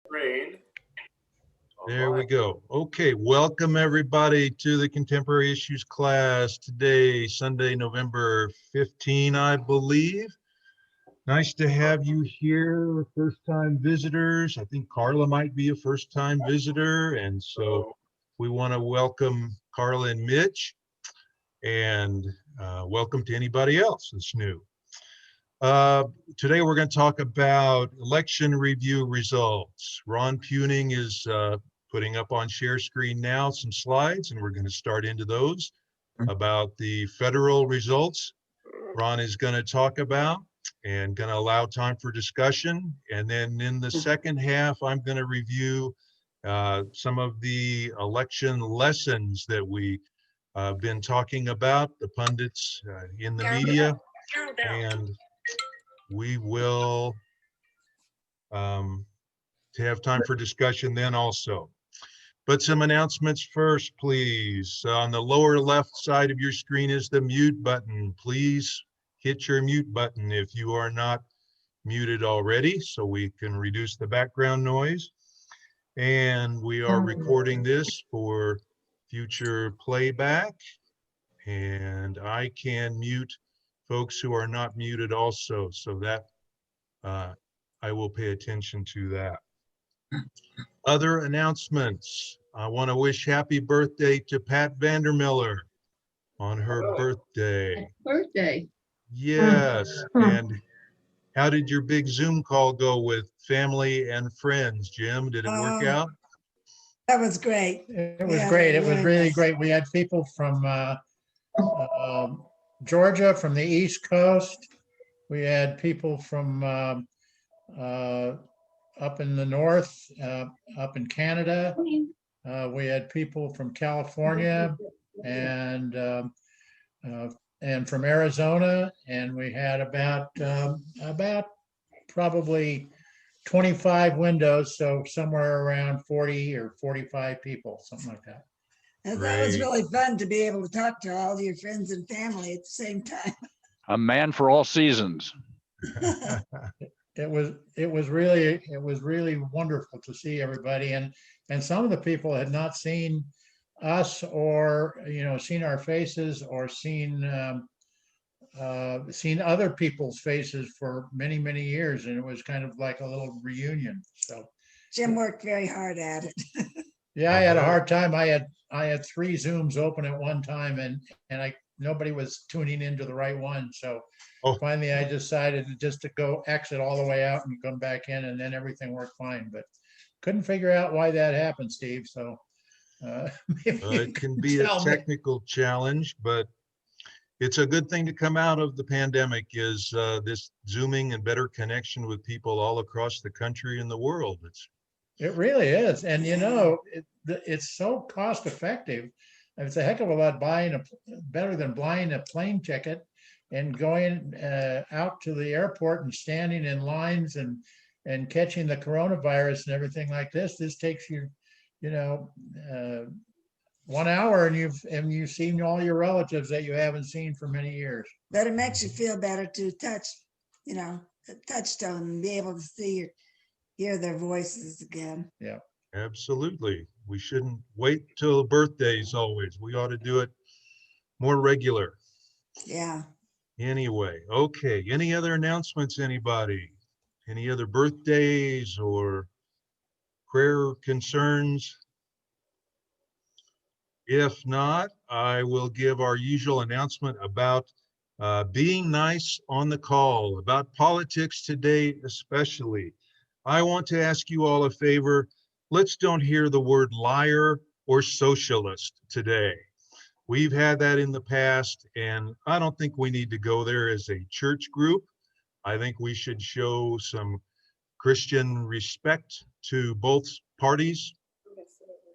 Rain. There we go. Okay, welcome everybody to the Contemporary Issues class today, Sunday, November 15, I believe. Nice to have you here, first-time visitors. I think Carla might be a first-time visitor, and so we want to welcome Carla and Mitch, and welcome to anybody else that's new. Today we're going to talk about election review results. Ron Puning is putting up on share screen now some slides, and we're going to start into those about the federal results Ron is going to talk about and going to allow time for discussion. And then in the second half, I'm going to review some of the election lessons that we been talking about, the pundits in the media, and we will to have time for discussion then also. But some announcements first, please. On the lower left side of your screen is the mute button. Please hit your mute button if you are not muted already, so we can reduce the background noise. And we are recording this for future playback. And I can mute folks who are not muted also, so that I will pay attention to that. Other announcements. I want to wish happy birthday to Pat Vandermiller on her birthday. Happy birthday. Yes. And how did your big Zoom call go with family and friends, Jim? Did it work out? That was great. It was Yeah, great. It was very really nice. great. We had people from Georgia, from the East Coast. We had people from up in the north, up in Canada. We had people from California and from Arizona, and we had about probably 25 windows, so somewhere around 40 or 45 people, something like that. And that was Great. really fun to be able to talk to all your friends and family at the same time. A man for all seasons. It was really wonderful to see everybody, and some of the people had not seen us or seen our faces or seen other people's faces for many years, and it was kind of like a little reunion. So Jim worked very hard at it. yeah, I had a hard time. I had 3 Zooms open at one time, and nobody was tuning into the right one. So finally I decided to go exit all the way out and come back in, and then everything worked fine. But couldn't figure out why that happened, Steve. So It can be a technical challenge, but it's a good thing to come out of the pandemic is this Zooming and better connection with people all across the country and the world. It really is. And it's so cost effective. It's a heck of a lot better than buying a plane ticket and going out to the airport and standing in lines and catching the coronavirus and everything like this. This takes you, 1 hour and you've seen all your relatives that you haven't seen for many years. But it makes you feel better to touch, a touchstone and be able to hear their voices again. Yeah. Absolutely. We shouldn't wait till birthdays always. We ought to do it more regular. Yeah. Anyway, okay. Any other announcements, anybody? Any other birthdays or prayer concerns? If not, I will give our usual announcement about being nice on the call, about politics today especially. I want to ask you all a favor. Let's don't hear the word liar or socialist today. We've had that in the past, and I don't think we need to go there as a church group. I think we should show some Christian respect to both parties,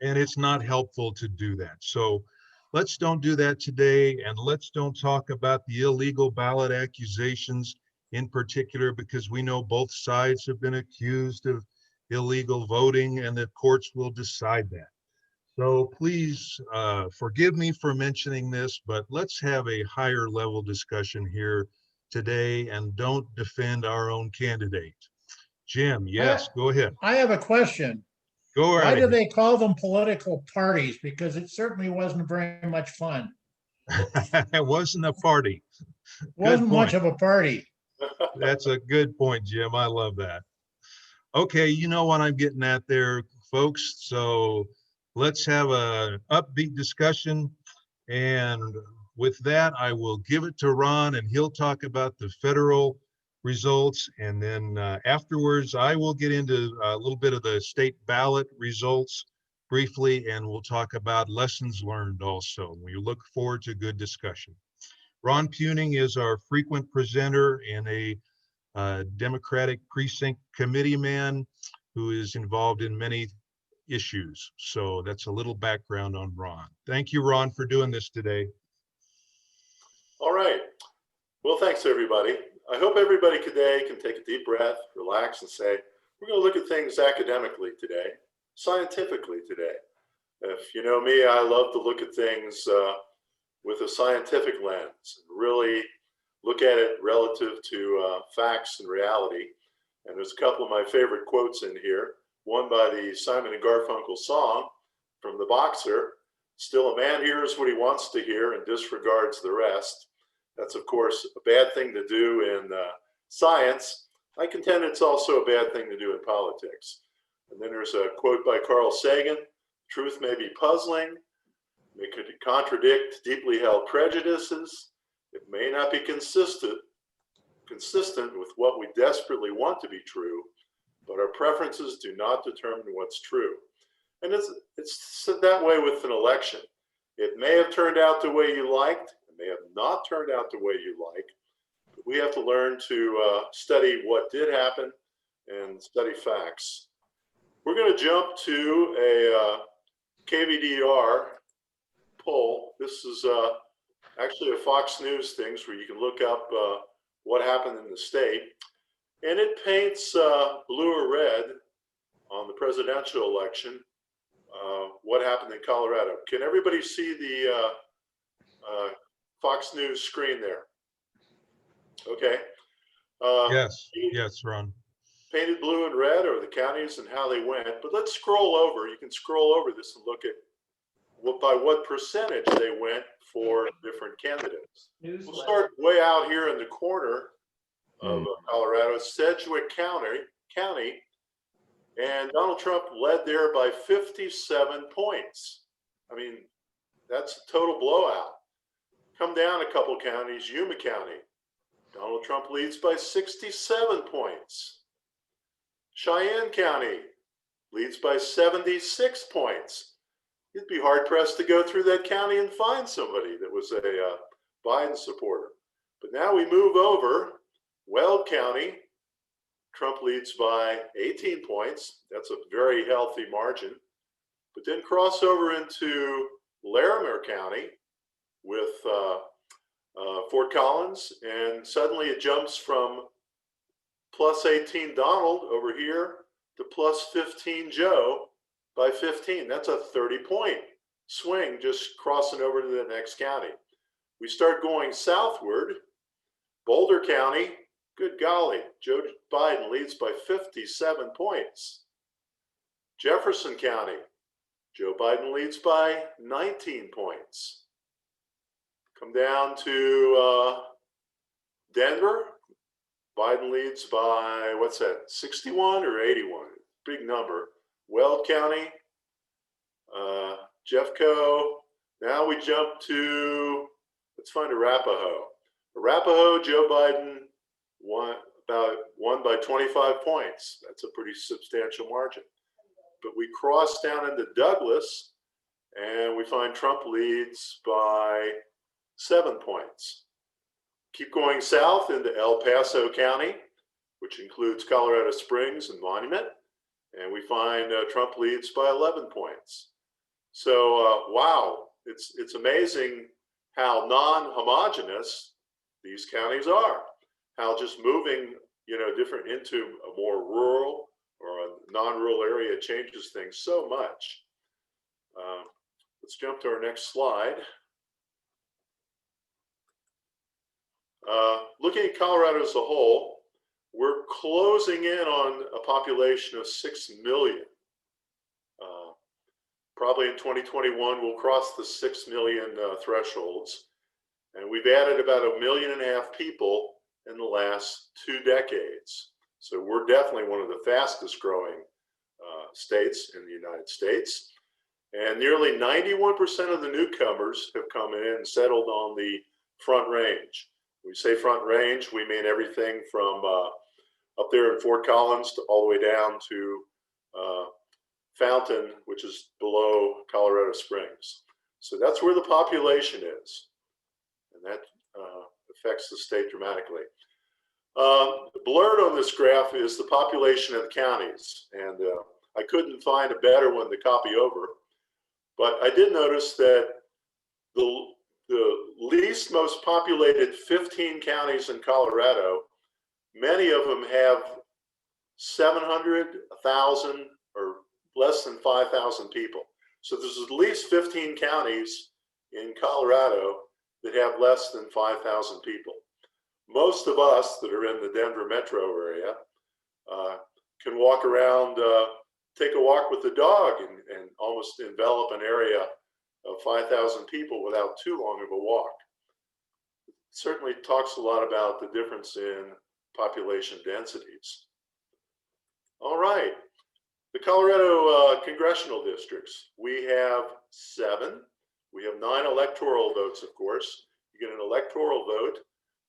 and it's not helpful to do that. So let's don't do that today, and let's don't talk about the illegal ballot accusations in particular, because we know both sides have been accused of illegal voting, and the courts will decide that. So please forgive me for mentioning this, but let's have a higher level discussion here today and don't defend our own candidate. Jim, yes, go ahead. I have a question. Go Why right do ahead. they call them political parties? Because it certainly wasn't very much fun. It wasn't a party. Wasn't much point. of a party. That's a good point, Jim. I love that. Okay, you know what I'm getting at there, folks. So let's have a upbeat discussion. And with that, I will give it to Ron and he'll talk about the federal results. And then afterwards, I will get into a little bit of the state ballot results briefly, and we'll talk about lessons learned also. We look forward to good discussion. Ron Puning is our frequent presenter and a Democratic Precinct Committee man who is involved in many issues. So that's a little background on Ron. Thank you, Ron, for doing this today. All right. Well, thanks, everybody. I hope everybody today can take a deep breath, relax, and say, we're going to look at things academically today, scientifically today. If you know me, I love to look at things with a scientific lens, and really look at it relative to facts and reality. And there's a couple of my favorite quotes in here. One by the Simon and Garfunkel song from The Boxer, "Still a man hears what he wants to hear and disregards the rest." That's, of course, a bad thing to do in science. I contend it's also a bad thing to do in politics. And then there's a quote by Carl Sagan: "Truth may be puzzling, it could contradict deeply held prejudices, it may not be consistent with what we desperately want to be true, but our preferences do not determine what's true." And it's that way with an election. It may have turned out the way you liked, it may have not turned out the way you like, but we have to learn to study what did happen and study facts. We're going to jump to a KVDR poll. This is actually a Fox News thing where you can look up what happened in the state. And it paints blue or red on the presidential election, what happened in Colorado. Can everybody see the Fox News screen there? Okay. Yes, Ron. Painted blue and red are the counties and how they went. But let's scroll over. You can scroll over this and look at by what percentage they went for different candidates. We'll start way out here in the corner of Colorado, Sedgwick County, and Donald Trump led there by 57 points. I mean, that's a total blowout. Come down a couple counties, Yuma County, Donald Trump leads by 67 points. Cheyenne County leads by 76 points. You'd be hard pressed to go through that county and find somebody that was a Biden supporter. But now we move over, Weld County, Trump leads by 18 points. That's a very healthy margin. But then cross over into Larimer County with Fort Collins, and suddenly it jumps from plus 18 Donald over here to plus 15 Joe by 15. That's a 30-point swing just crossing over to the next county. We start going southward. Boulder County, good golly, Joe Biden leads by 57 points. Jefferson County, Joe Biden leads by 19 points. Come down to Denver, Biden leads by, what's that, 61 or 81? Big number. Weld County, Jeffco. Now we jump to, let's find Arapahoe. Arapahoe, Joe Biden won by 25 points. That's a pretty substantial margin. But we cross down into Douglas, and we find Trump leads by 7 points. Keep going south into El Paso County, which includes Colorado Springs and Monument, and we find Trump leads by 11 points. So, wow, it's amazing how non-homogeneous these counties are. How just moving, different into a more rural or a non-rural area changes things so much. Let's jump to our next slide. Looking at Colorado as a whole, we're closing in on a population of 6 million. Probably in 2021, we'll cross the 6 million thresholds. And we've added about 1.5 million people in the last 2 decades. So we're definitely one of the fastest growing states in the United States. And nearly 91% of the newcomers have come in and settled on the Front Range. When we say Front Range, we mean everything from up there in Fort Collins to all the way down to Fountain, which is below Colorado Springs. So that's where the population is. And that affects the state dramatically. Blurred on this graph is the population of the counties. And I couldn't find a better one to copy over. But I did notice that the least most populated 15 counties in Colorado, many of them have 700, 1,000, or less than 5,000 people. So there's at least 15 counties in Colorado that have less than 5,000 people. Most of us that are in the Denver metro area can walk around, take a walk with the dog and almost envelop an area of 5,000 people without too long of a walk. It certainly talks a lot about the difference in population densities. All right, the Colorado congressional districts. We have 7. We have 9 electoral votes, of course. You get an electoral vote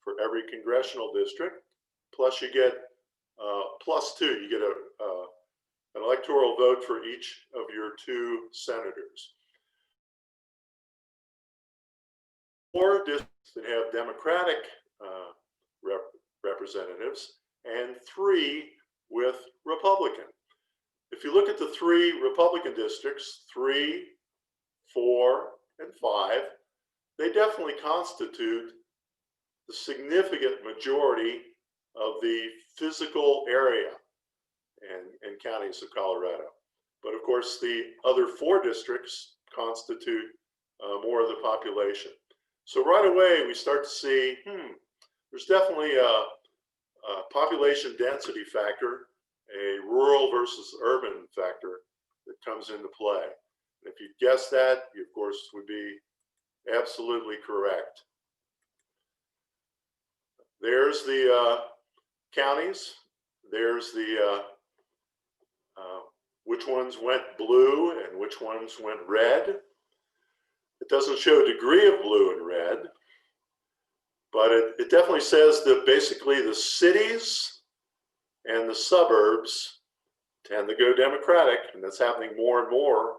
for every congressional district, plus you get +2. You get an electoral vote for each of your 2 senators. 4 districts that have Democratic representatives and 3 with Republican. If you look at the 3 Republican districts, 3, 4, and 5, they definitely constitute the significant majority of the physical area and counties of Colorado. But of course, the other 4 districts constitute more of the population. So right away, we start to see, there's definitely a population density factor, a rural versus urban factor that comes into play. And if you guess that, you of course would be absolutely correct. There's the counties. There's the which ones went blue and which ones went red. It doesn't show a degree of blue and red, but it definitely says that basically the cities and the suburbs tend to go Democratic, and that's happening more and more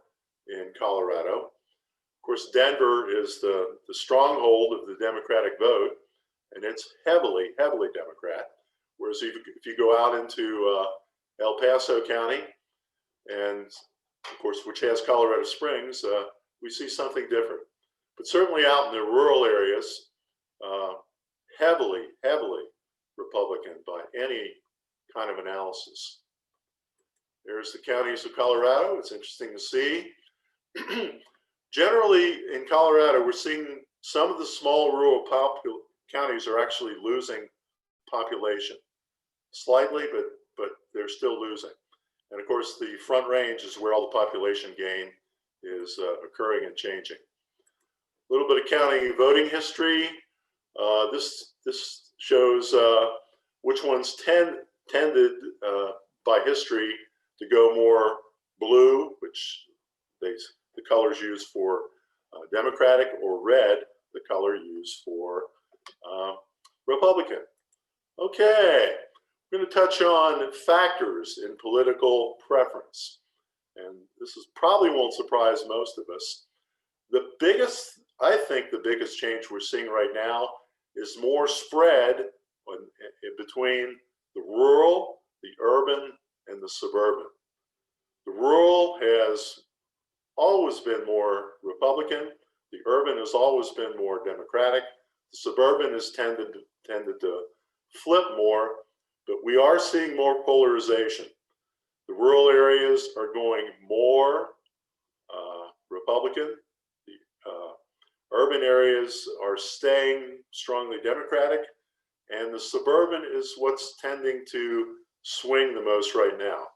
in Colorado. Of course, Denver is the stronghold of the Democratic vote, and it's heavily, heavily Democrat. Whereas if you go out into El Paso County, and of course, which has Colorado Springs, we see something different. But certainly out in the rural areas, heavily, heavily Republican by any kind of analysis. There's the counties of Colorado. It's interesting to see. Generally in Colorado, we're seeing some of the small rural counties are actually losing population slightly, but they're still losing. And of course, the Front Range is where all the population gain is occurring and changing. A little bit of county voting history. This shows which ones tended by history to go more blue, which the colors used for Democratic, or red, the color used for Republican. Okay, we're going to touch on factors in political preference. And this probably won't surprise most of us. I think the biggest change we're seeing right now is more spread in between the rural, the urban, and the suburban. The rural has always been more Republican. The urban has always been more Democratic. The suburban has tended to flip more, but we are seeing more polarization. The rural areas are going more Republican. The urban areas are staying strongly Democratic. and the suburban is what's tending to swing the most right now.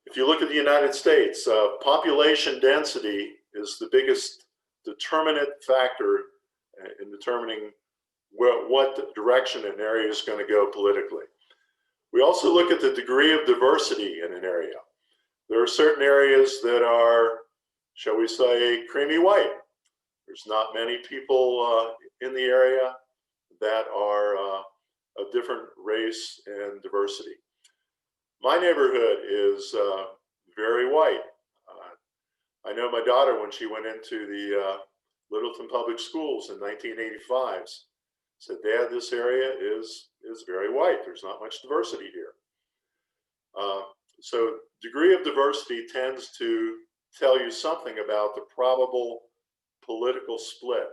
If you look at the United States, population density is the biggest determinant factor in determining what direction an area is going to go politically. We also look at the degree of diversity in an area. There are certain areas that are, shall we say, creamy white. There's not many people in the area that are of different race and diversity. My neighborhood is very white. I know my daughter, when she went into the Littleton Public Schools in 1985, said, "Dad, this area is very white. There's not much diversity here." So degree of diversity tends to tell you something about the probable political split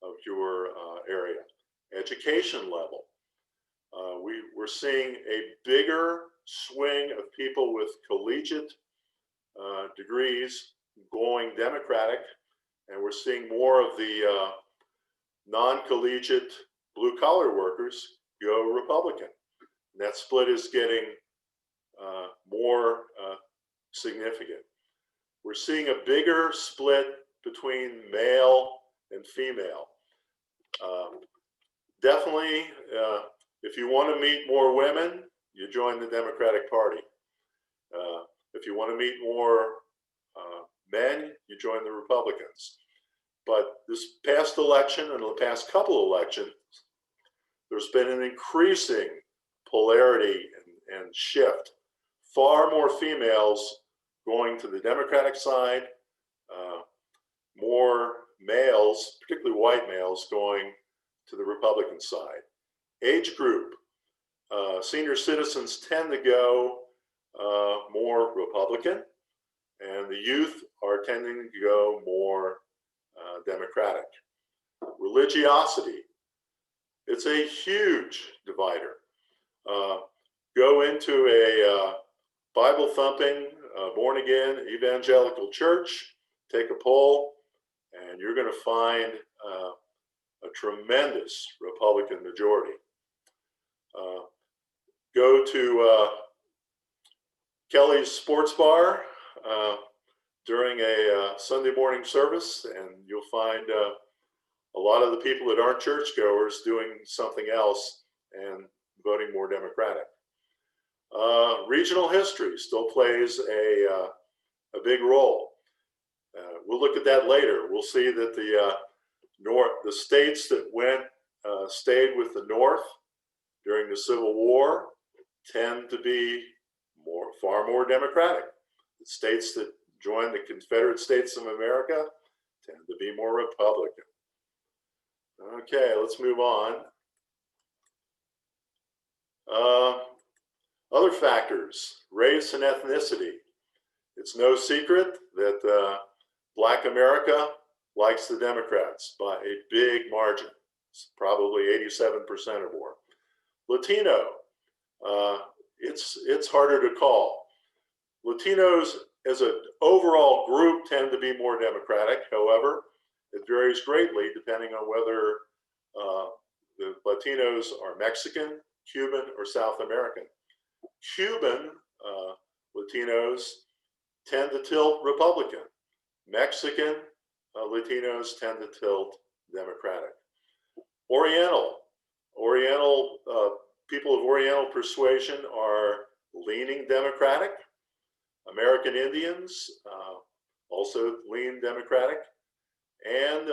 of your area. Education level. We're seeing a bigger swing of people with collegiate degrees going Democratic, and we're seeing more of the non-collegiate blue-collar workers go Republican. And that split is getting more significant. We're seeing a bigger split between male and female. Definitely, if you want to meet more women, you join the Democratic Party. If you want to meet more men, you join the Republicans. But this past election and the past couple elections, there's been an increasing polarity and shift. Far more females going to the Democratic side, more males, particularly white males, going to the Republican side. Age group, senior citizens tend to go more Republican, and the youth are tending to go more Democratic. Religiosity, it's a huge divider. Go into a Bible thumping, born again evangelical church, take a poll, and you're going to find a tremendous Republican majority. Go to Kelly's Sports Bar during a Sunday morning service, and you'll find a lot of the people that aren't churchgoers doing something else and voting more Democratic. Regional history still plays a big role. We'll look at that later. We'll see that the states that stayed with the North during the Civil War tend to be far more Democratic. The states that joined the Confederate States of America tend to be more Republican. Okay, let's move on. Other factors, race and ethnicity. It's no secret that Black America likes the Democrats by a big margin. It's probably 87% or more. Latino, it's harder to call. Latinos as an overall group tend to be more Democratic. However, it varies greatly depending on whether the Latinos are Mexican, Cuban, or South American. Cuban Latinos tend to tilt Republican. Mexican Latinos tend to tilt Democratic. Oriental people of Oriental persuasion are leaning Democratic. American Indians also lean Democratic. And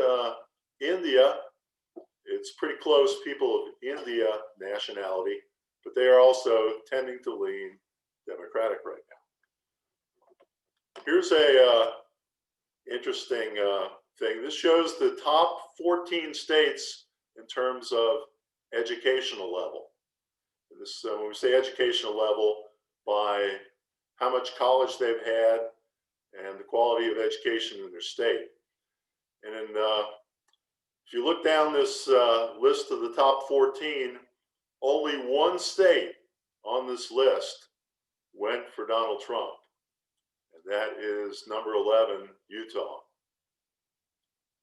India, it's pretty close, people of India nationality, but they are also tending to lean Democratic right now. Here's a interesting thing. This shows the top 14 states in terms of educational level. This, when we say educational level, by how much college they've had and the quality of education in their state. And then if you look down this list of the top 14, only one state on this list went for Donald Trump, and that is number 11, Utah.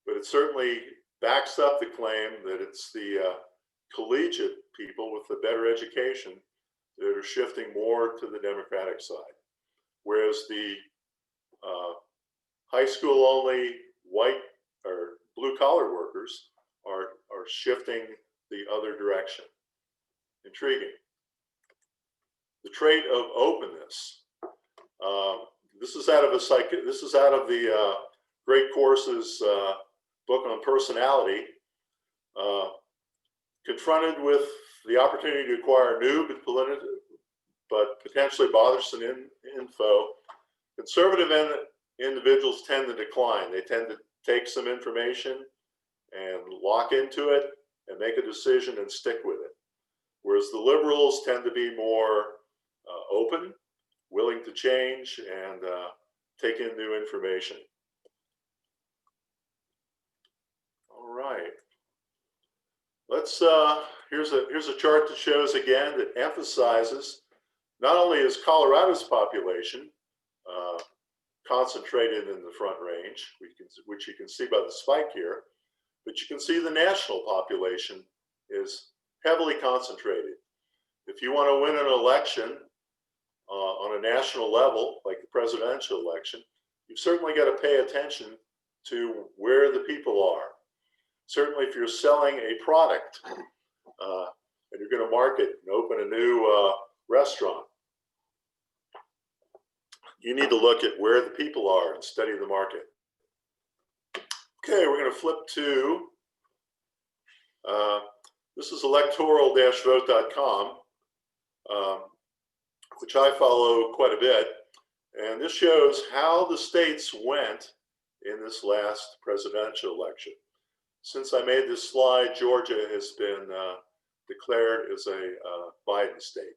But it certainly backs up the claim that it's the collegiate people with the better education that are shifting more to the Democratic side, whereas the high school only white or blue collar workers are shifting the other direction. Intriguing. The trait of openness. This is out of the Great Courses book on personality. Confronted with the opportunity to acquire new but potentially bothersome info, conservative individuals tend to decline. They tend to take some information and lock into it and make a decision and stick with it. Whereas the liberals tend to be more open, willing to change, and take in new information. All right. Let's, here's a chart that shows again that emphasizes not only is Colorado's population concentrated in the Front Range, which you can see by the spike here, but you can see the national population is heavily concentrated. If you want to win an election on a national level, like the presidential election, you've certainly got to pay attention to where the people are. Certainly if you're selling a product and you're going to market and open a new restaurant, you need to look at where the people are and study the market. Okay, we're going to flip to, this is electoral-vote.com, which I follow quite a bit. And this shows how the states went in this last presidential election. Since I made this slide, Georgia has been declared as a Biden state.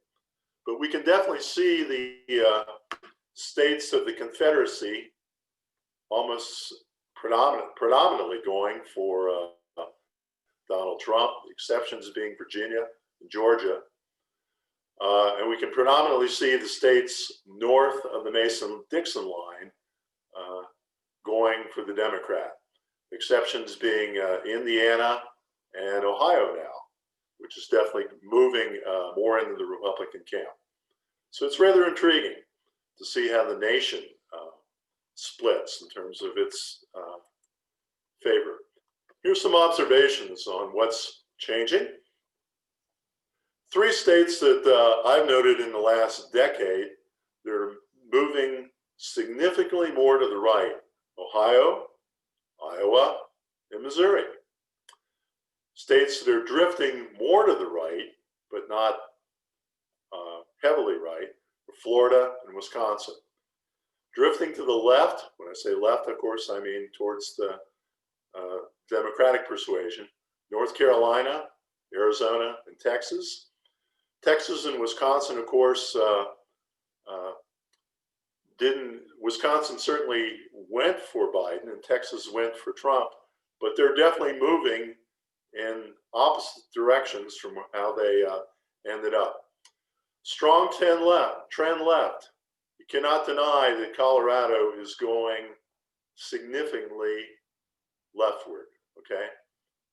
But we can definitely see the states of the Confederacy almost predominantly going for Donald Trump, the exceptions being Virginia and Georgia. And we can predominantly see the states north of the Mason-Dixon line going for the Democrat. Exceptions being Indiana and Ohio now, which is definitely moving more into the Republican camp. So it's rather intriguing to see how the nation splits in terms of its favor. Here's some observations on what's changing. 3 states that I've noted in the last decade, they're moving significantly more to the right: Ohio, Iowa, and Missouri. States that are drifting more to the right, but not heavily right, are Florida and Wisconsin. Drifting to the left, when I say left, of course, I mean towards the Democratic persuasion: North Carolina, Arizona, and Texas. Texas and Wisconsin, of course, Wisconsin certainly went for Biden and Texas went for Trump, but they're definitely moving in opposite directions from how they ended up. Strong trend left. You cannot deny that Colorado is going significantly leftward, okay?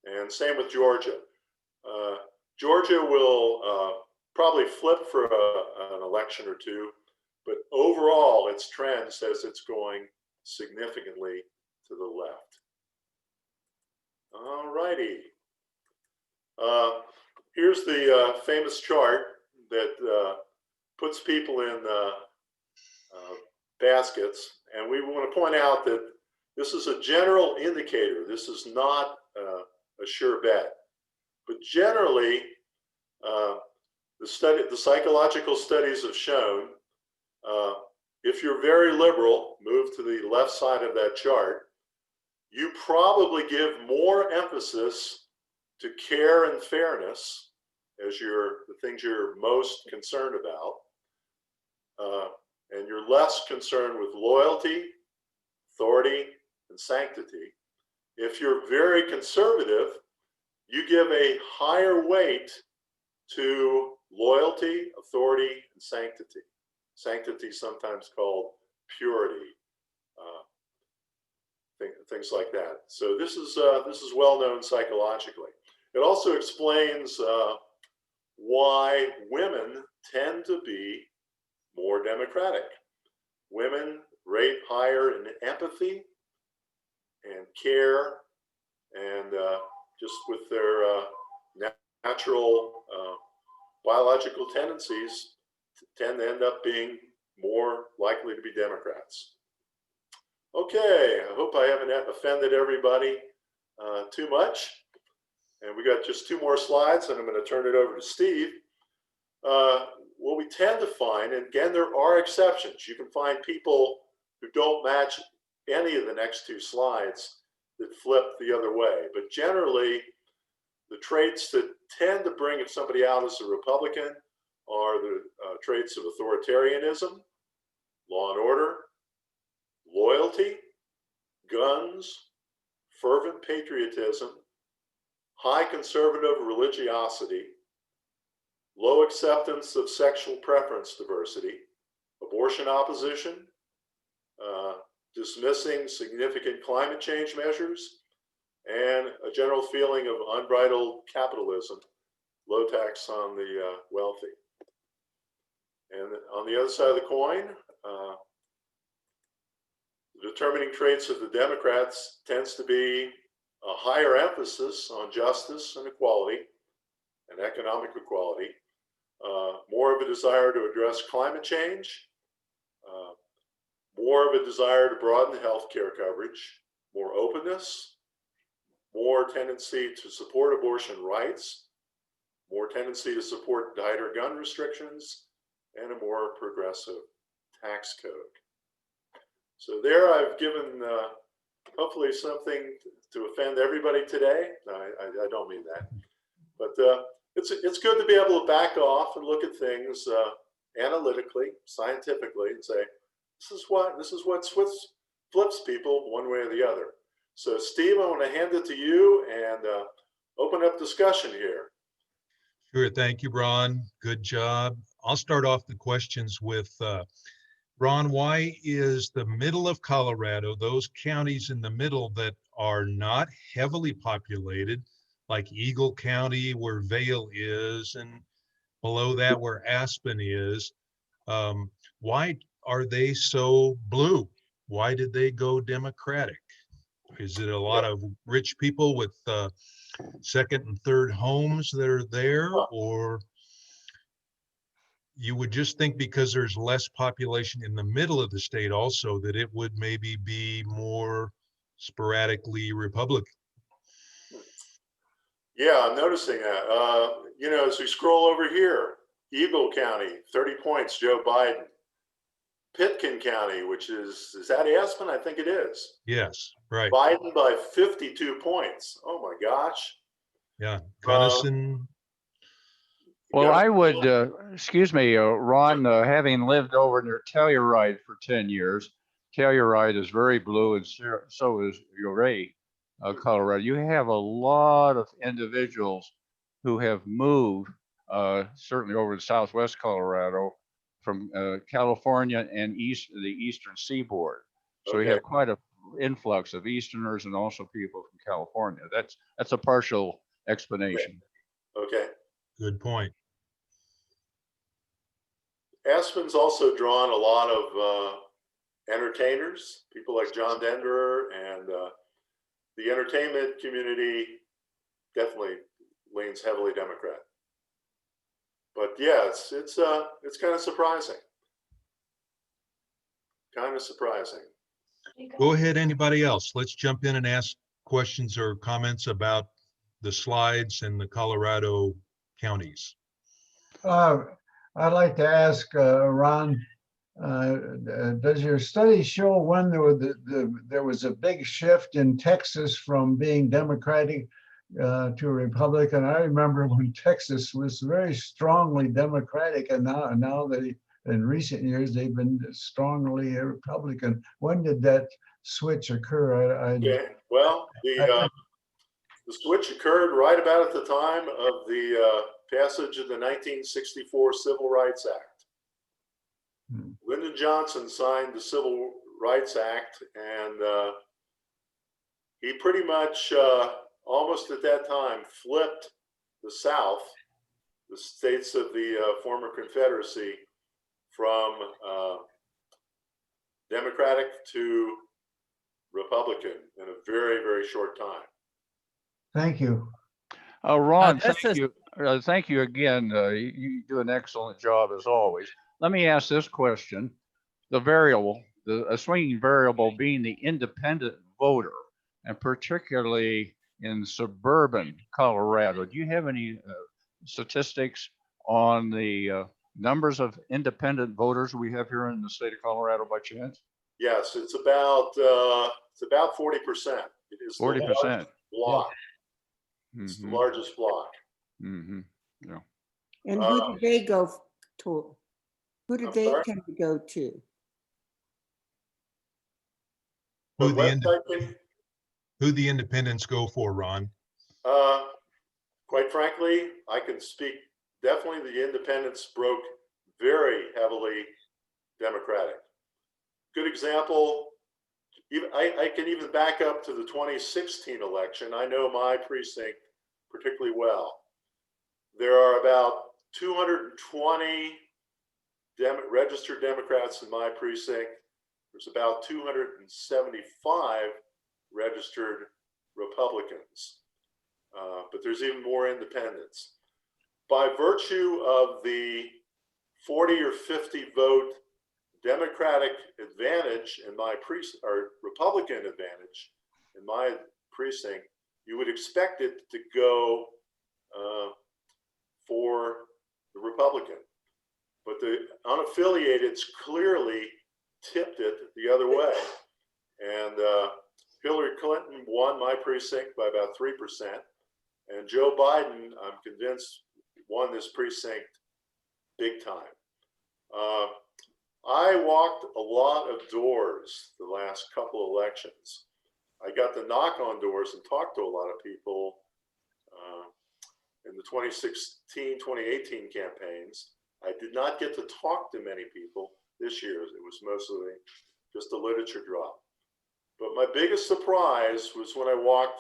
And same with Georgia. Georgia will probably flip for an election or two, but overall its trend says it's going significantly to the left. All righty. Here's the famous chart that puts people in baskets. And we want to point out that this is a general indicator. This is not a sure bet. But generally, the psychological studies have shown if you're very liberal, move to the left side of that chart, you probably give more emphasis to care and fairness as the things you're most concerned about. And you're less concerned with loyalty, authority, and sanctity. If you're very conservative, you give a higher weight to loyalty, authority, and sanctity. Sanctity, sometimes called purity. things like that. So this is well known psychologically. It also explains why women tend to be more democratic. Women rate higher in empathy and care, and just with their natural biological tendencies, tend to end up being more likely to be Democrats. Okay, I hope I haven't offended everybody too much. And we got just 2 more slides, and I'm going to turn it over to Steve. What we tend to find, and again, there are exceptions. You can find people who don't match any of the next 2 slides that flip the other way. But generally, the traits that tend to bring somebody out as a Republican are the traits of authoritarianism, law and order, loyalty, guns, fervent patriotism, high conservative religiosity, low acceptance of sexual preference diversity, abortion opposition, dismissing significant climate change measures, and a general feeling of unbridled capitalism, low tax on the wealthy. And on the other side of the coin, the determining traits of the Democrats tends to be a higher emphasis on justice and equality and economic equality, more of a desire to address climate change, more of a desire to broaden healthcare coverage, more openness, more tendency to support abortion rights, more tendency to support tighter gun restrictions, and a more progressive tax code. So there I've given hopefully something to offend everybody today. No, I don't mean that. But it's good to be able to back off and look at things analytically, scientifically, and say, this is what flips people one way or the other. So Steve, I want to hand it to you and open up discussion here. Sure. Thank you, Ron. Good job. I'll start off the questions with Ron, why is the middle of Colorado, those counties in the middle that are not heavily populated, like Eagle County where Vail is, and below that where Aspen is, why are they so blue? Why did they go Democratic? Is it a lot of rich people with second and third homes that are there, or you would just think because there's less population in the middle of the state also that it would maybe be more sporadically Republican? Yeah, I'm noticing that. You know, as we scroll over here, Eagle County, 30 points, Joe Biden. Pitkin County, which is that Aspen? I think it is. Yes, right. Biden by 52 points. Oh my gosh. Yeah, Gunnison. Well, I would, excuse me, Ron, having lived over near Telluride for 10 years, Telluride is very blue, and so is Ouray, Colorado. You have a lot of individuals who have moved, certainly over to Southwest Colorado, from California and the Eastern Seaboard. So we have quite an influx of Easterners and also people from California. That's a partial explanation. Okay. Good point. Aspen's also drawn a lot of entertainers, people like John Denver, and the entertainment community definitely leans heavily Democrat. But yeah, it's kind of surprising. Kind of surprising. Go ahead, anybody else? Let's jump in and ask questions or comments about the slides and the Colorado counties. I'd like to ask Ron, does your study show when there was a big shift in Texas from being Democratic to Republican? I remember when Texas was very strongly Democratic, and now they, in recent years, they've been strongly Republican. When did that switch occur? Okay. Well, the switch occurred right about at the time of the passage of the 1964 Civil Rights Act. Lyndon Johnson signed the Civil Rights Act, and he pretty much almost at that time flipped the South, the states of the former Confederacy, from Democratic to Republican in a very, very short time. Thank you. Ron, this thank is- you. Thank you again. You do an excellent job as always. Let me ask this question. The variable, a swinging variable being the independent voter, and particularly in suburban Colorado. Do you have any statistics on the numbers of independent voters we have here in the state of Colorado by chance? Yes, it's about 40%. It is the 40%. largest block. It's the largest block. Mm-hmm. Yeah. And who did they go to? Who did I'm they sorry? tend to go to? Who What the, website can- who the independents go for, Ron? Quite frankly, I can speak, definitely the independents broke very heavily Democratic. Good example, I can even back up to the 2016 election. I know my precinct particularly well. There are about 220 registered Democrats in my precinct. There's about 275 registered Republicans, but there's even more independents. By virtue of the 40 or 50 vote Democratic advantage in my precinct, or Republican advantage in my precinct, you would expect it to go for the Republican. But the unaffiliateds clearly tipped it the other way. And Hillary Clinton won my precinct by about 3%. And Joe Biden, I'm convinced, won this precinct big time. I walked a lot of doors the last couple elections. I got to knock on doors and talk to a lot of people in the 2016, 2018 campaigns. I did not get to talk to many people this year. It was mostly just a literature drop. But my biggest surprise was when I walked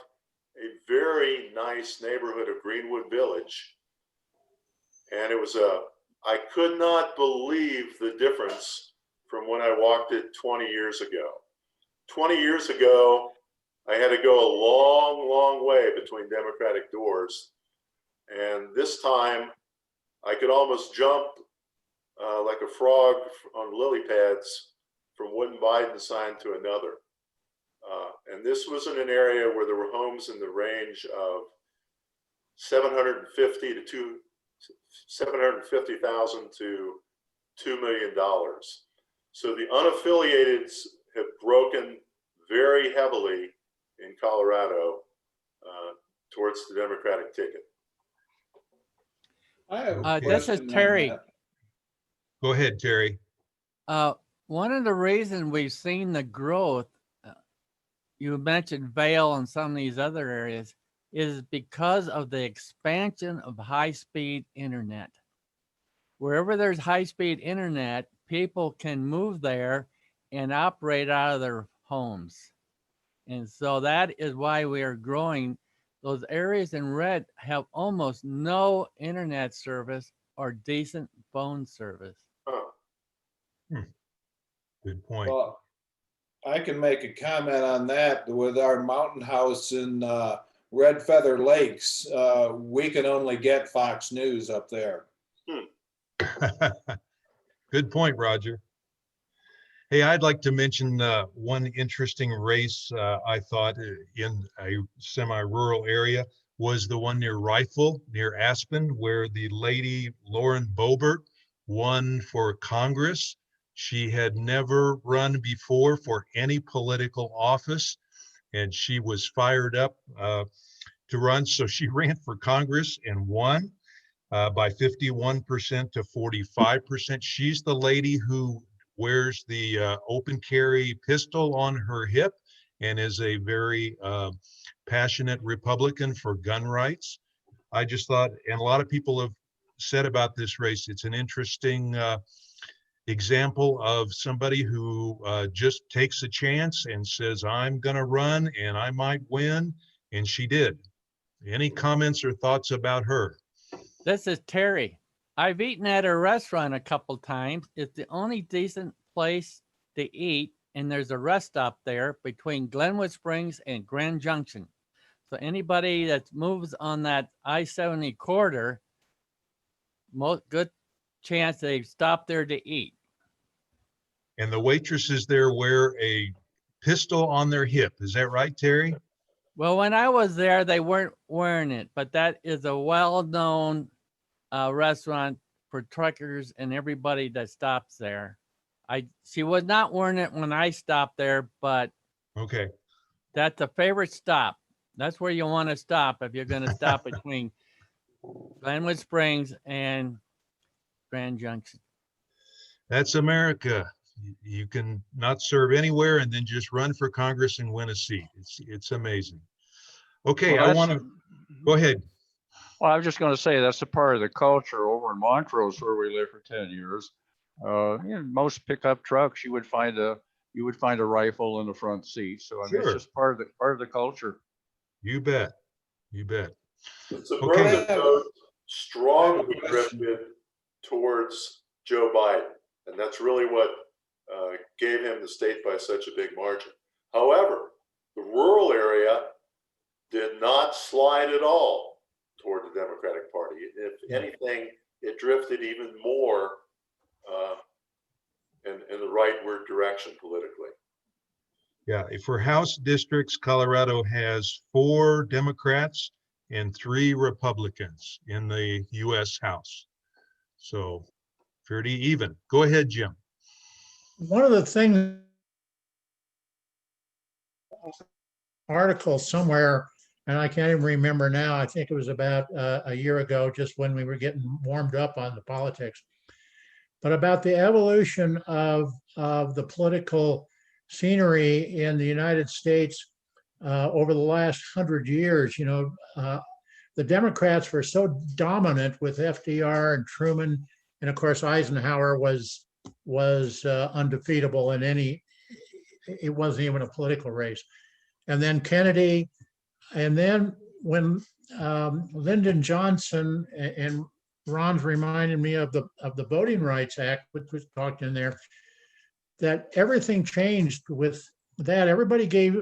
a very nice neighborhood of Greenwood Village. And it was I could not believe the difference from when I walked it 20 years ago. 20 years ago, I had to go a long, long way between Democratic doors. And this time, I could almost jump like a frog on lily pads from one Biden sign to another. And this was in an area where there were homes in the range of 750,000 to $2 million. So the unaffiliateds have broken very heavily in Colorado towards the Democratic ticket. I have a Okay. question This is on Terry. that. Go ahead, Terry. One of the reasons we've seen the growth, you mentioned Vail and some of these other areas, is because of the expansion of high-speed internet. Wherever there's high-speed internet, people can move there and operate out of their homes. And so that is why we are growing. Those areas in red have almost no internet service or decent phone service. Good point. Well, I can make a comment on that. With our mountain house in Red Feather Lakes, we can only get Fox News up there. Good point, Roger. Hey, I'd like to mention one interesting race I thought in a semi-rural area was the one near Rifle, near Aspen, where the lady Lauren Boebert won for Congress. She had never run before for any political office, and she was fired up to run. So she ran for Congress and won by 51% to 45%. She's the lady who wears the open carry pistol on her hip and is a very passionate Republican for gun rights. I just thought, and a lot of people have said about this race, it's an interesting example of somebody who just takes a chance and says, I'm going to run and I might win. And she did. Any comments or thoughts about her? This is Terry. I've eaten at her restaurant a couple times. It's the only decent place to eat, and there's a rest stop there between Glenwood Springs and Grand Junction. So anybody that moves on that I-70 corridor, good chance they stop there to eat. And the waitresses there wear a pistol on their hip. Is that right, Terry? Well, when I was there, they weren't wearing it, but that is a well-known restaurant for truckers and everybody that stops there. She was not wearing it when I stopped there, but okay, that's a favorite stop. That's where you want to stop if you're going to stop between Glenwood Springs and Grand Junction. That's America. You can not serve anywhere and then just run for Congress and win a seat. It's amazing. Okay, Well, I want to go ahead. Well, I was just going to say that's a part of the culture over in Montrose where we lived for 10 years. Most pickup trucks, you would find a rifle in the front seat. So I mean, Sure. it's just part of the culture. You bet. You bet. The suburban vote strongly drifted towards Joe Biden, and that's really what gave him the state by such a big margin. However, the rural area did not slide at all toward the Democratic Party. If anything, it drifted even more in the rightward direction politically. Yeah, for House districts, Colorado has 4 Democrats and 3 Republicans in the U.S. House. So pretty even. Go ahead, Jim. One of the things, article somewhere, and I can't even remember now, I think it was about a year ago, just when we were getting warmed up on the politics, but about the evolution of the political scenery in the United States over the last 100 years. You know, the Democrats were so dominant with FDR and Truman, and of course Eisenhower was undefeatable in any, it wasn't even a political race. And then Kennedy, and then when Lyndon Johnson, and Ron's reminded me of the Voting Rights Act, which was talked in there, that everything changed with that. Everybody gave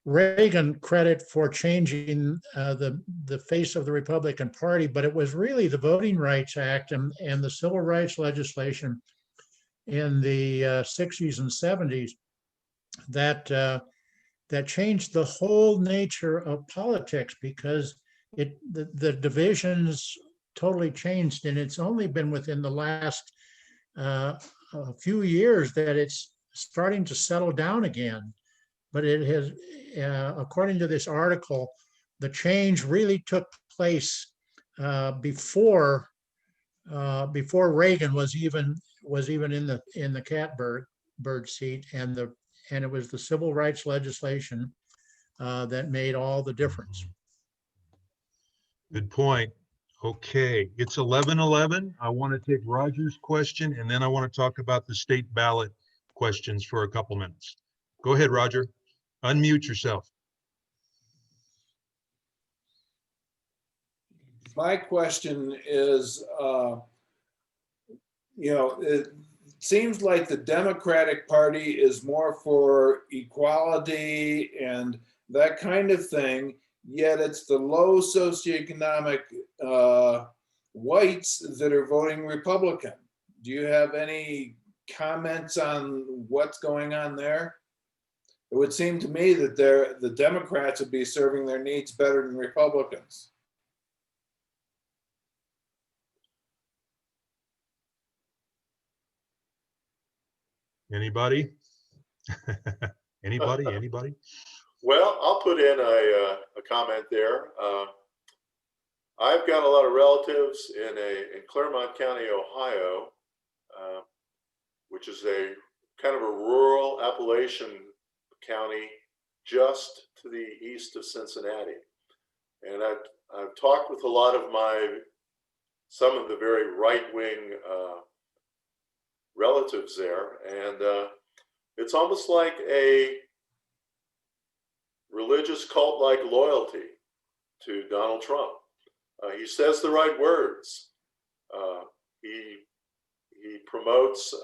Reagan credit for changing the face of the Republican Party, but it was really the Voting Rights Act and the civil rights legislation in the 60s and 70s that changed the whole nature of politics, because the divisions totally changed, and it's only been within the last a few years that it's starting to settle down again. But it has, according to this article, the change really took place before Reagan was even in the catbird seat, and it was the civil rights legislation that made all the difference. Good point. Okay, it's 11:11. I want to take Roger's question, and then I want to talk about the state ballot questions for a couple minutes. Go ahead, Roger. Unmute yourself. My question is, it seems like the Democratic Party is more for equality and that kind of thing, yet it's the low socioeconomic whites that are voting Republican. Do you have any comments on what's going on there? It would seem to me that the Democrats would be serving their needs better than Republicans. Anybody? Anybody? Well, I'll put in a comment there. I've got a lot of relatives in Clermont County, Ohio, which is a kind of a rural Appalachian county just to the east of Cincinnati. And I've talked with a lot of my some of the very right-wing relatives there. And it's almost like a religious cult-like loyalty to Donald Trump. He says the right words. He promotes,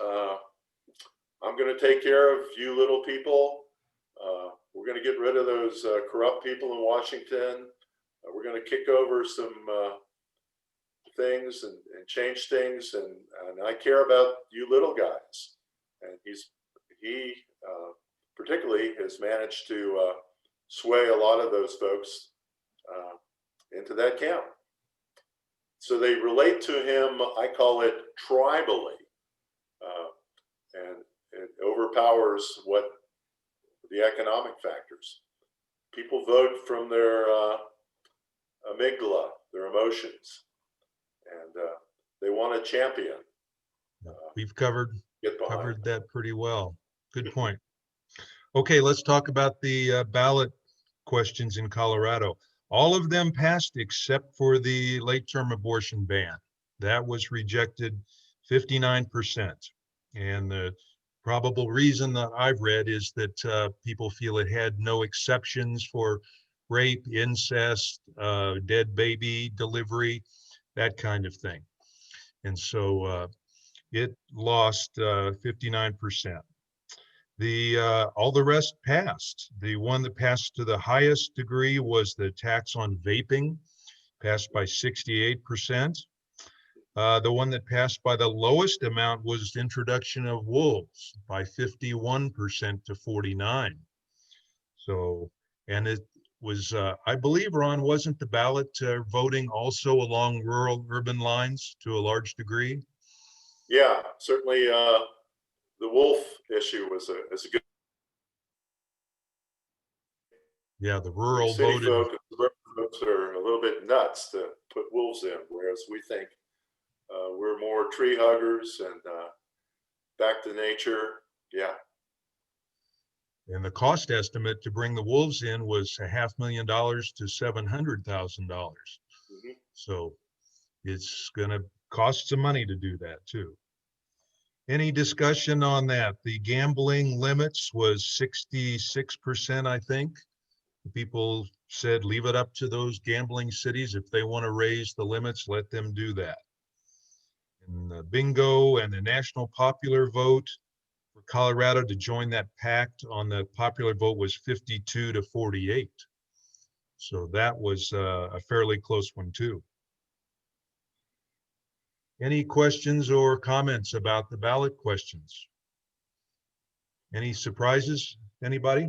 I'm going to take care of you little people. We're going to get rid of those corrupt people in Washington. We're going to kick over some things and change things. And I care about you little guys. And he particularly has managed to sway a lot of those folks into that camp. So they relate to him, I call it tribally, and it overpowers what the economic factors. People vote from their amygdala, their emotions, and they want a champion. We've covered Get behind. covered that pretty well. Good point. Okay, let's talk about the ballot questions in Colorado. All of them passed except for the late-term abortion ban. That was rejected 59%. And the probable reason that I've read is that people feel it had no exceptions for rape, incest, dead baby delivery, that kind of thing. And so it lost 59%. All the rest passed. The one that passed to the highest degree was the tax on vaping, passed by 68%. The one that passed by the lowest amount was introduction of wolves by 51% to 49. So, and it was, I believe, Ron, wasn't the ballot voting also along rural urban lines to a large degree? Yeah, certainly the wolf issue is a good. Yeah, the rural City voted. folk and suburban folks are a little bit nuts to put wolves in, whereas we think we're more tree huggers and back to nature. Yeah. And the cost estimate to bring the wolves in was $500,000 to $700,000. Mm-hmm. So it's going to cost some money to do that too. Any discussion on that? The gambling limits was 66%, I think. People said leave it up to those gambling cities. If they want to raise the limits, let them do that. And the bingo and the national popular vote for Colorado to join that pact on the popular vote was 52 to 48. So that was a fairly close one too. Any questions or comments about the ballot questions? Any surprises, anybody?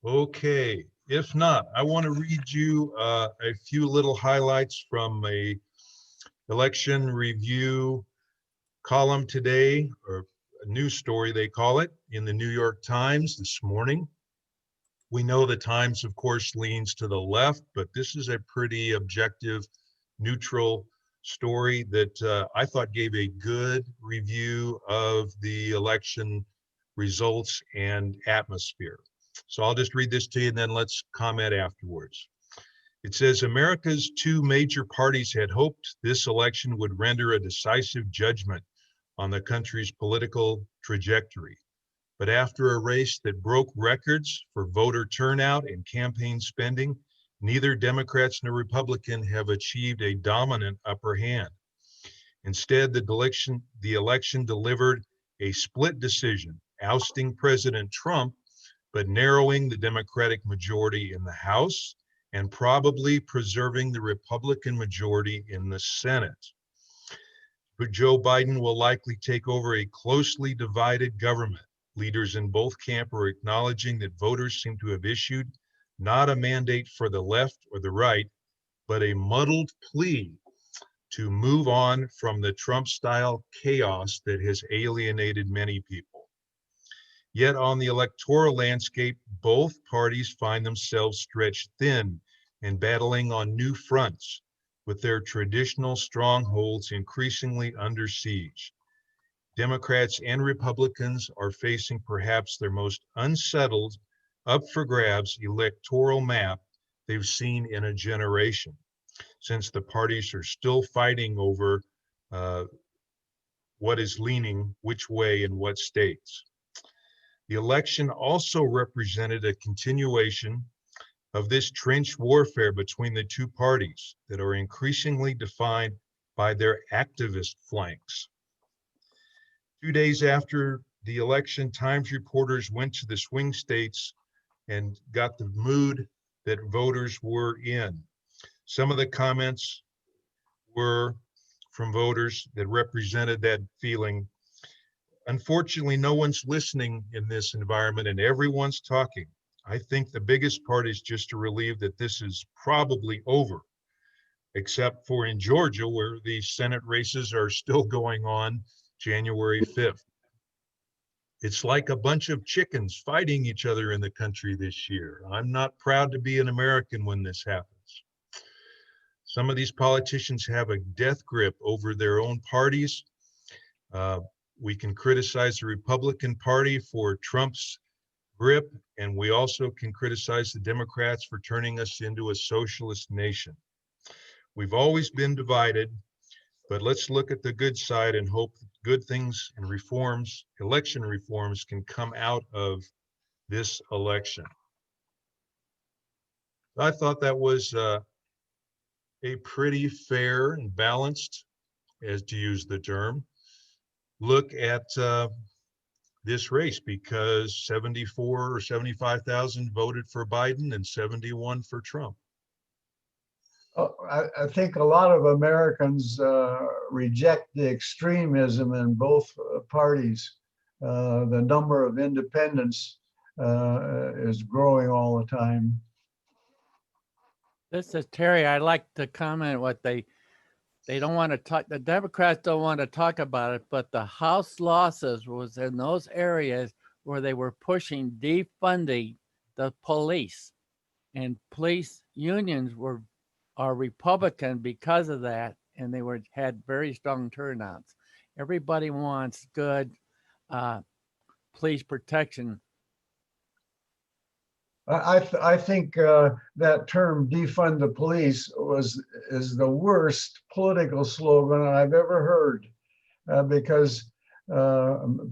Okay, if not, I want to read you a few little highlights from a election review column today, or a news story they call it, in the New York Times this morning. We know the Times, of course, leans to the left, but this is a pretty objective, neutral story that I thought gave a good review of the election results and atmosphere. So I'll just read this to you and then let's comment afterwards. It says, America's two major parties had hoped this election would render a decisive judgment on the country's political trajectory. But after a race that broke records for voter turnout and campaign spending, neither Democrats nor Republicans have achieved a dominant upper hand. Instead, the election delivered a split decision, ousting President Trump, but narrowing the Democratic majority in the House and probably preserving the Republican majority in the Senate. But Joe Biden will likely take over a closely divided government. Leaders in both camps are acknowledging that voters seem to have issued not a mandate for the left or the right, but a muddled plea to move on from the Trump-style chaos that has alienated many people. Yet on the electoral landscape, both parties find themselves stretched thin and battling on new fronts, with their traditional strongholds increasingly under siege. Democrats and Republicans are facing perhaps their most unsettled up for grabs electoral map they've seen in a generation, since the parties are still fighting over what is leaning which way in what states. The election also represented a continuation of this trench warfare between the two parties that are increasingly defined by their activist flanks. 2 days after the election, Times reporters went to the swing states and got the mood that voters were in. Some of the comments were from voters that represented that feeling. Unfortunately, no one's listening in this environment and everyone's talking. I think the biggest part is just to relieve that this is probably over, except for in Georgia, where the Senate races are still going on January 5th. It's like a bunch of chickens fighting each other in the country this year. I'm not proud to be an American when this happens. Some of these politicians have a death grip over their own parties. We can criticize the Republican Party for Trump's grip, and we also can criticize the Democrats for turning us into a socialist nation. We've always been divided, but let's look at the good side and hope good things and reforms, election reforms, can come out of this election. I thought that was a pretty fair and balanced, as to use the term, look at this race, because 74 or 75,000 voted for Biden and 71 for Trump. I think a lot of Americans reject the extremism in both parties. The number of independents is growing all the time. This is Terry. I'd like to comment what they don't want to talk, the Democrats don't want to talk about it, but the House losses was in those areas where they were pushing defunding the police, and police unions are Republican because of that, and they had very strong turnouts. Everybody wants good police protection. I think that term "defund the police" is the worst political slogan I've ever heard, because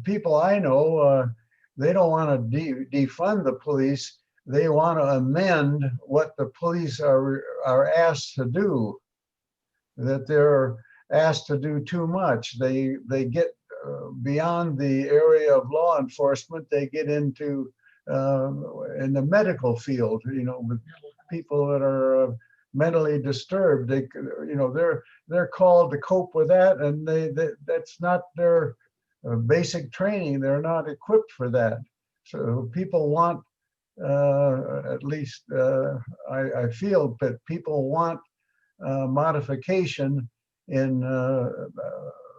people I know, they don't want to defund the police. They want to amend what the police are asked to do. That they're asked to do too much. They get beyond the area of law enforcement. They get into in the medical field, with people that are mentally disturbed. They're called to cope with that, and that's not their basic training. They're not equipped for that. So people want, at least I feel that people want modification in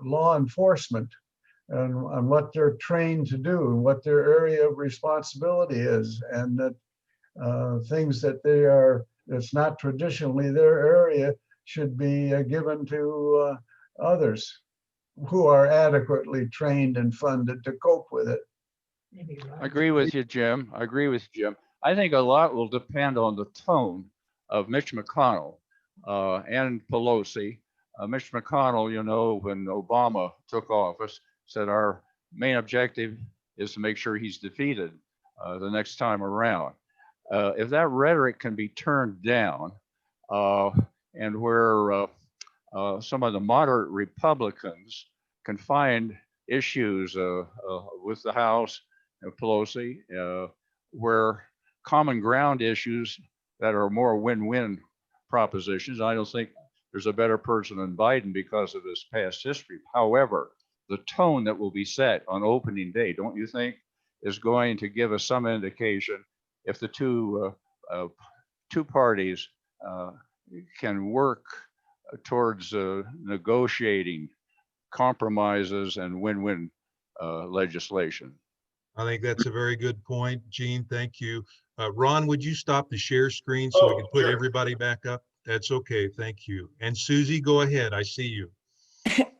law enforcement. And what they're trained to do and what their area of responsibility is, and that things that it's not traditionally their area should be given to others who are adequately trained and funded to cope with it. I agree with you, Jim. I agree with Jim. I think a lot will depend on the tone of Mitch McConnell and Pelosi. Mitch McConnell, when Obama took office, said our main objective is to make sure he's defeated the next time around. If that rhetoric can be turned down, and where some of the moderate Republicans can find issues with the House and Pelosi, where common ground issues that are more win-win propositions, I don't think there's a better person than Biden because of his past history. However, the tone that will be set on opening day, don't you think, is going to give us some indication if the two parties can work towards negotiating compromises and win-win legislation. I think that's a very good point, Gene. Thank you. Ron, would you stop the share screen so we can put everybody back up? That's okay. Thank you. And Susie, go ahead. I see you.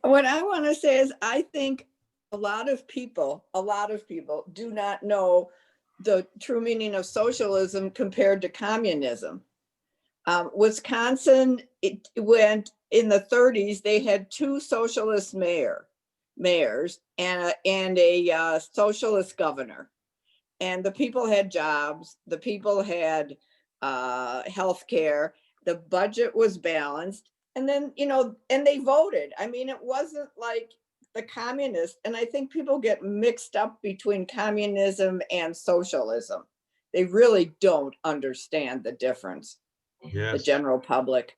What I want to say is I think a lot of people do not know the true meaning of socialism compared to communism. Wisconsin, it went in the 30s, they had 2 socialist mayors and a socialist governor. And the people had jobs, the people had health care, the budget was balanced. And then, and they voted. I mean, it wasn't like the communists. And I think people get mixed up between communism and socialism. They really don't understand the difference, the Yes, general public.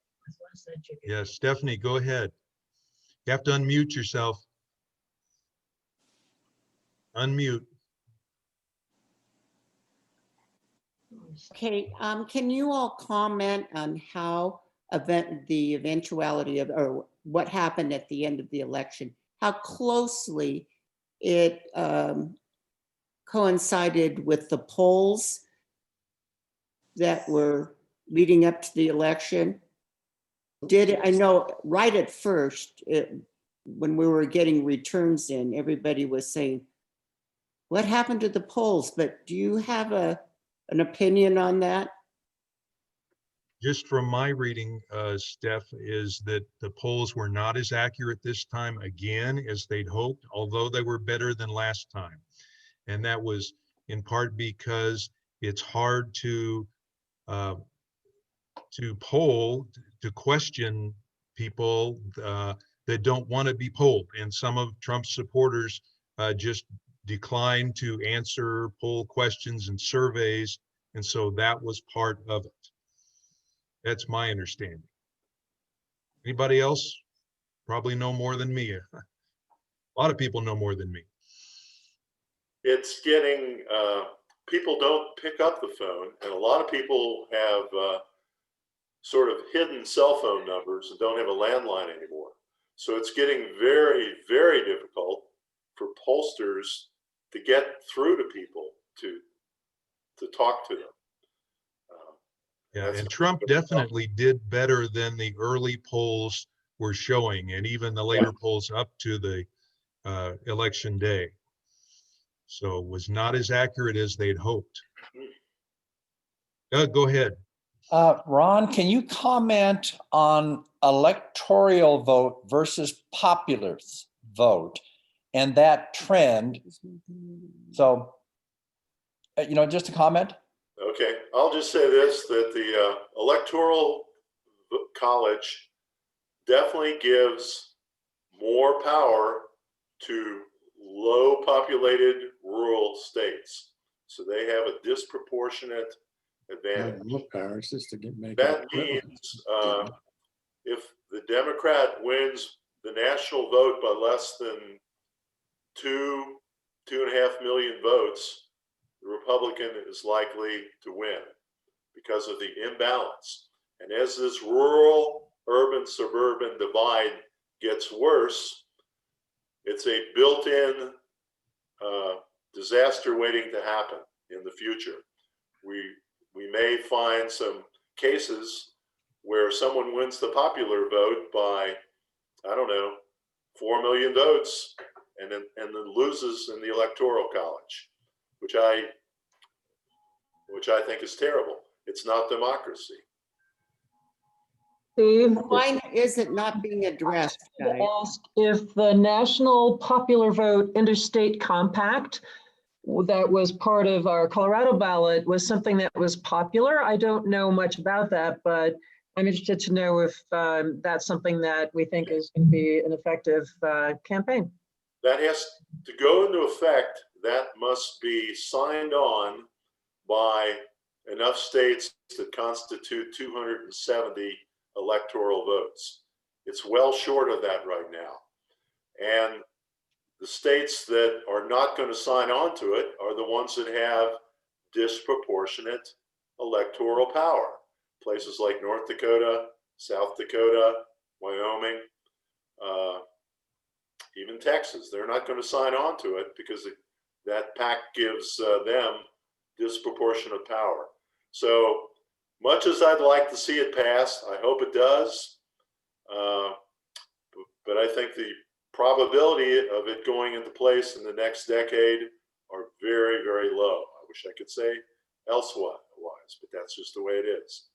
yes. Stephanie, go ahead. You have to unmute yourself. Unmute. Okay, can you all comment on how the eventuality of, or what happened at the end of the election, how closely it coincided with the polls that were leading up to the election? I know right at first, when we were getting returns in, everybody was saying, what happened to the polls? But do you have an opinion on that? Just from my reading, Steph, is that the polls were not as accurate this time again as they'd hoped, although they were better than last time. And that was in part because it's hard to poll, to question people that don't want to be polled. And some of Trump's supporters just declined to answer poll questions and surveys. And so that was part of it. That's my understanding. Anybody else? Probably know more than me. A lot of people know more than me. It's getting, people don't pick up the phone, and a lot of people have sort of hidden cell phone numbers and don't have a landline anymore. So it's getting very, very difficult for pollsters to get through to people to talk to them. Yeah, and Trump definitely did better than the early polls were showing, and even the later polls up to the election day. So it was not as accurate as they'd hoped. Go ahead. Ron, can you comment on electoral vote versus popular vote and that trend? So, just a comment. Okay, I'll just say this, that the Electoral College definitely gives more power to low populated rural states. So they have a disproportionate advantage. That means if the Democrat wins the national vote by less than 2.5 million votes, the Republican is likely to win because of the imbalance. And as this rural, urban, suburban divide gets worse, it's a built-in disaster waiting to happen in the future. We may find some cases where someone wins the popular vote by, 4 million votes and then loses in the Electoral College, which I think is terrible. It's not democracy. Steve, Why is it not being addressed? ask if the National Popular Vote Interstate Compact that was part of our Colorado ballot was something that was popular. I don't know much about that, but I'm interested to know if that's something that we think is going to be an effective campaign. That has to go into effect. That must be signed on by enough states to constitute 270 electoral votes. It's well short of that right now. And the states that are not going to sign on to it are the ones that have disproportionate electoral power. Places like North Dakota, South Dakota, Wyoming, even Texas. They're not going to sign on to it because that pact gives them disproportionate power. So much as I'd like to see it pass, I hope it does. But I think the probability of it going into place in the next decade are very, very low. I wish I could say elsewise, but that's just the way it is.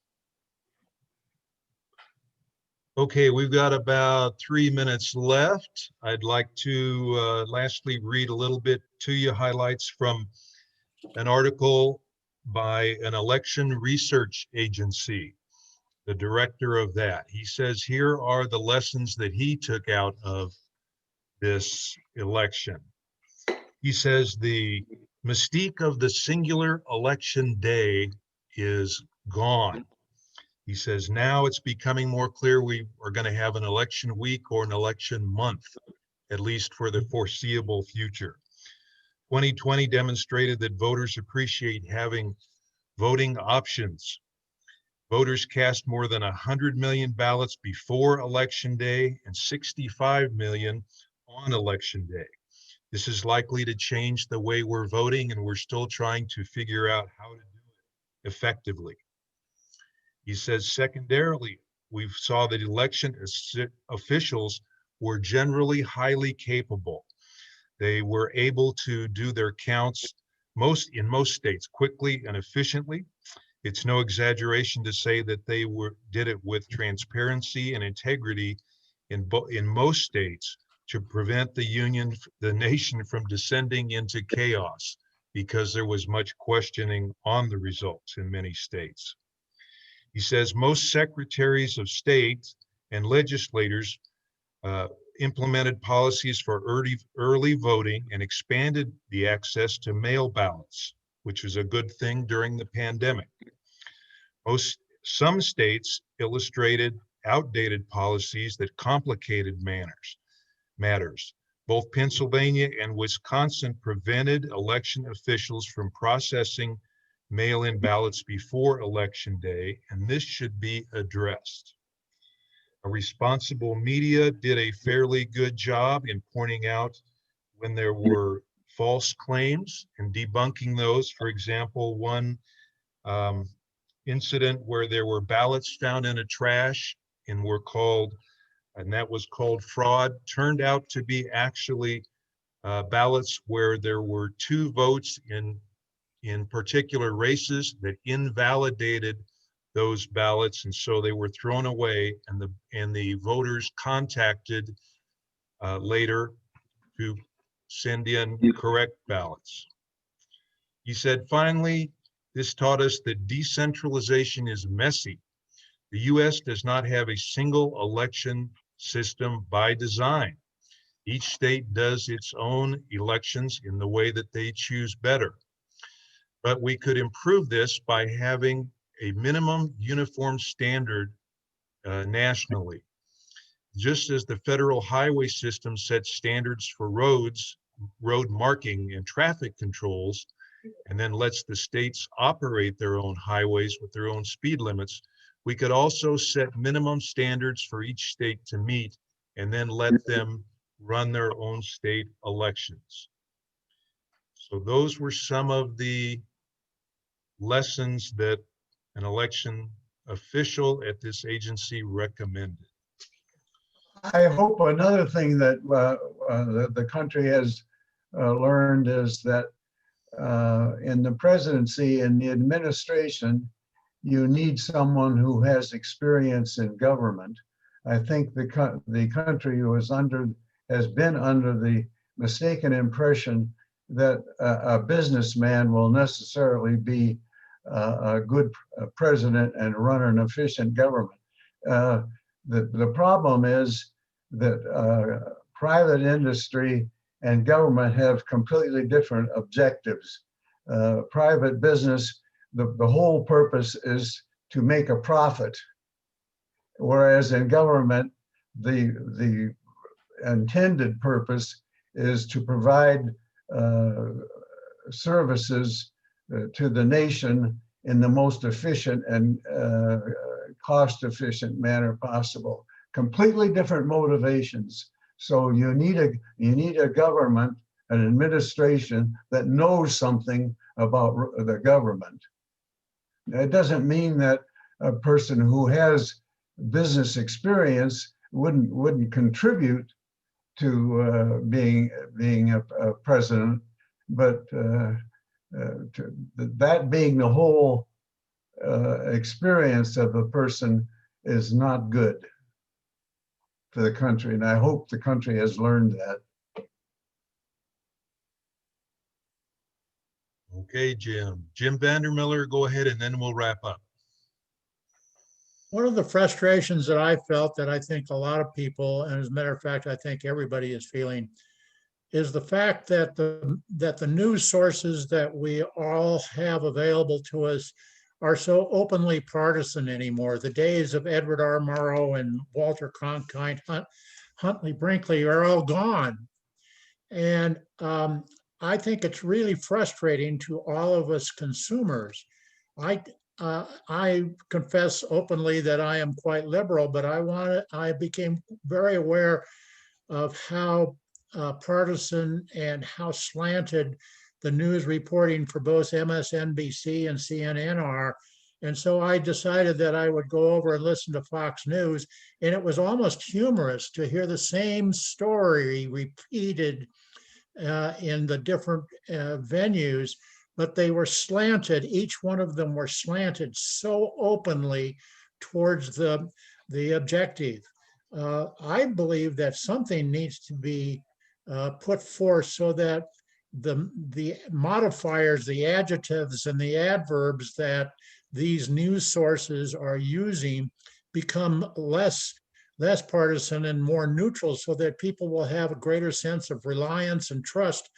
Okay, we've got about 3 minutes left. I'd like to lastly read a little bit to you, highlights from an article by an election research agency, the director of that. He says, here are the lessons that he took out of this election. He says the mystique of the singular election day is gone. He says, now it's becoming more clear we are going to have an election week or an election month, at least for the foreseeable future. 2020 demonstrated that voters appreciate having voting options. Voters cast more than 100 million ballots before Election Day and 65 million on Election Day. This is likely to change the way we're voting, and we're still trying to figure out how to do it effectively. He says, secondarily, we saw that election officials were generally highly capable. They were able to do their counts in most states quickly and efficiently. It's no exaggeration to say that they did it with transparency and integrity in most states to prevent the nation from descending into chaos, because there was much questioning on the results in many states. He says most secretaries of state and legislators implemented policies for early voting and expanded the access to mail ballots, which was a good thing during the pandemic. Some states illustrated outdated policies that complicated matters. Both Pennsylvania and Wisconsin prevented election officials from processing mail-in ballots before Election Day, and this should be addressed. A responsible media did a fairly good job in pointing out when there were false claims and debunking those. For example, one incident where there were ballots found in a trash and that was called fraud, turned out to be actually ballots where there were 2 votes in particular races that invalidated those ballots, and so they were thrown away, and the voters contacted later to send in correct ballots. He said, finally, this taught us that decentralization is messy. The US does not have a single election system by design. Each state does its own elections in the way that they choose better. But we could improve this by having a minimum uniform standard nationally. Just as the federal highway system sets standards for roads, road marking and traffic controls, and then lets the states operate their own highways with their own speed limits, we could also set minimum standards for each state to meet and then let them run their own state elections. So those were some of the lessons that an election official at this agency recommended. I hope another thing that the country has learned is that in the presidency and the administration, you need someone who has experience in government. I think the country has been under the mistaken impression that a businessman will necessarily be a good president and run an efficient government. The problem is that private industry and government have completely different objectives. Private business, the whole purpose is to make a profit, whereas in government, the intended purpose is to provide services to the nation in the most efficient and cost-efficient manner possible. Completely different motivations. So you need a government, an administration that knows something about the government. It doesn't mean that a person who has business experience wouldn't contribute to being a president, but that being the whole experience of a person is not good for the country. And I hope the country has learned that. Okay, Jim. Jim Vandermiller, go ahead and then we'll wrap up. One of the frustrations that I felt, that I think a lot of people, and as a matter of fact, I think everybody is feeling, is the fact that the news sources that we all have available to us are so openly partisan anymore. The days of Edward R. Murrow and Walter Cronkite, Huntley Brinkley are all gone. And I think it's really frustrating to all of us consumers. I confess openly that I am quite liberal, but I became very aware of how partisan and how slanted the news reporting for both MSNBC and CNN are. And so I decided that I would go over and listen to Fox News, and it was almost humorous to hear the same story repeated in the different venues, but they were slanted. Each one of them were slanted so openly towards the objective. I believe that something needs to be put forth so that the modifiers, the adjectives and the adverbs that these news sources are using become less partisan and more neutral, so that people will have a greater sense of reliance and trust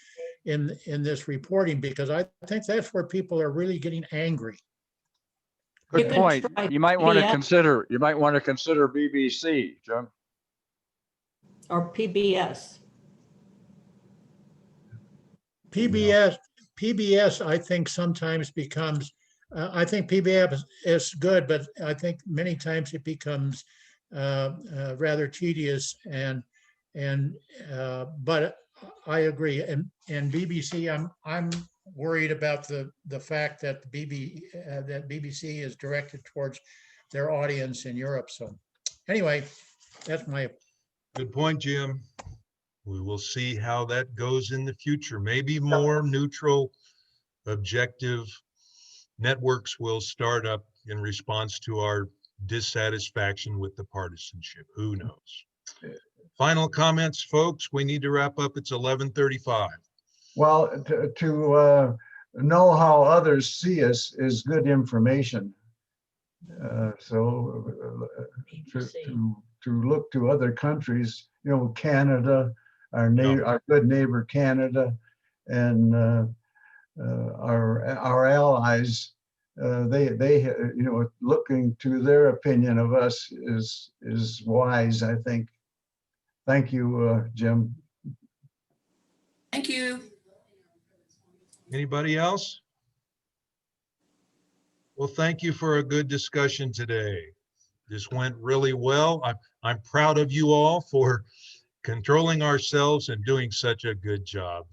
in this reporting, because I think that's where people are really getting angry. Good point. You might want to consider BBC, Jim. Or PBS. PBS, I think sometimes becomes, I think PBS is good, but I think many times it becomes rather tedious but I agree. And BBC, I'm worried about the fact that that BBC is directed towards their audience in Europe. So anyway, that's my. Good point, Jim. We will see how that goes in the future. Maybe more neutral, objective networks will start up in response to our dissatisfaction with the partisanship. Who knows? Final comments, folks. We need to wrap up. It's 11:35. Well, to know how others see us is good information. So to look to other countries, you know, Canada, our good neighbor Canada, and our allies, they you know, looking to their opinion of us is wise, I think. Thank you, Jim. Thank you. Anybody else? Well, thank you for a good discussion today. This went really well. I'm proud of you all for controlling ourselves and doing such a good job.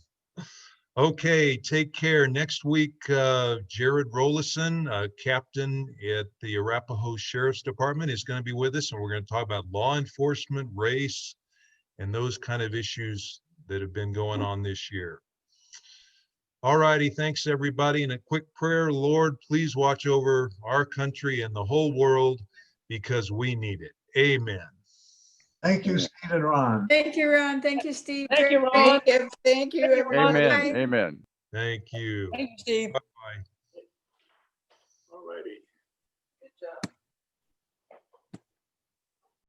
Okay, take care. Next week, Jared Rollison, captain at the Arapahoe Sheriff's Department, is going to be with us, and we're going to talk about law enforcement, race, and those kind of issues that have been going on this year. All righty, thanks everybody. And a quick prayer: Lord, please watch over our country and the whole world, because we need it. Amen. Thank you, Steve and Ron. Thank you, Ron. Thank you, Steve. Thank you, Ron. Thank you, everyone. Amen. Amen. Thank you. Thank you, Steve. Bye-bye. All righty. Good job.